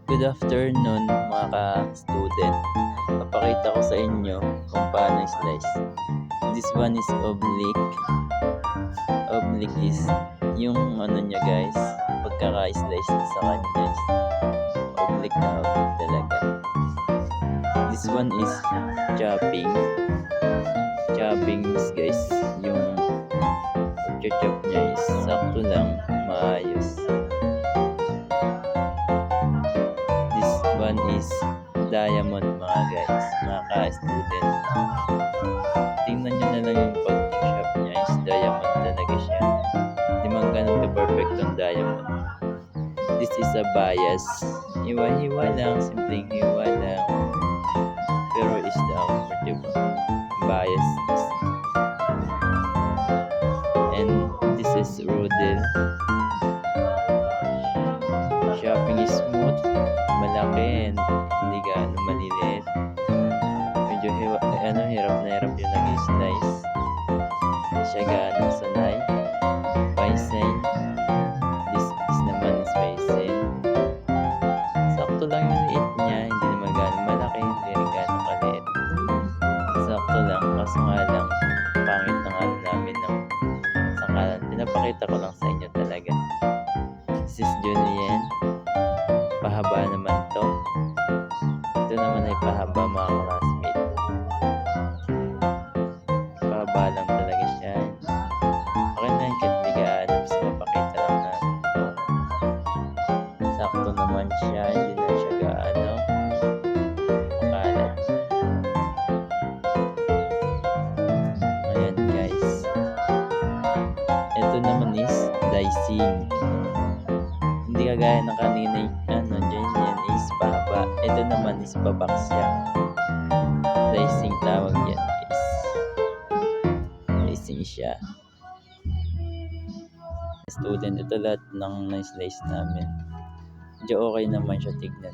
Good afternoon mga ka-student. Papakita ko sa inyo kung paano slice. This one is oblique. Oblique is yung ano niya guys, pagkaka-slice sa kanya is oblique na oblique talaga. This one is chopping. Chopping is guys, yung pag-chop niya is sakto lang, maayos. One is diamond mga guys, mga ka-student. Tingnan nyo na lang yung pag-shop niya is diamond talaga siya. Hindi man ganun ka-perfect ang diamond. This is a bias. Hiwa-hiwa lang, simpleng hiwa lang. Pero is the comfortable. Bias is. And this is Rodel. Shopping is smooth, malaki, and hindi gaano maliliit. Medyo hirap na hirap yung nag-slice. Hindi siya gaano sanay. Bison. This is naman is bison. Sakto lang yung liit niya, hindi naman gaano malaki, hindi rin gaano kaliit. Sakto lang, kaso nga lang, pangit ng ano namin ng sangkalan. Pinapakita ko lang sa inyo talaga. This is Julian. Pahaba naman to. Ito naman ay pahaba mga classmate. Pahaba lang talaga siya. Okay na yung katbigaan. Basta mapakita lang na ito. Sakto naman siya. Hindi na siya gaano makalat. Ayan guys. Ito naman is dicing. Hindi kagaya ng kanina yan is pahaba. Ito naman is babaksia. Dicing tawag yan guys. Dicing siya. Student, ito lahat ng na-slice namin. Medyo okay naman siya tignan.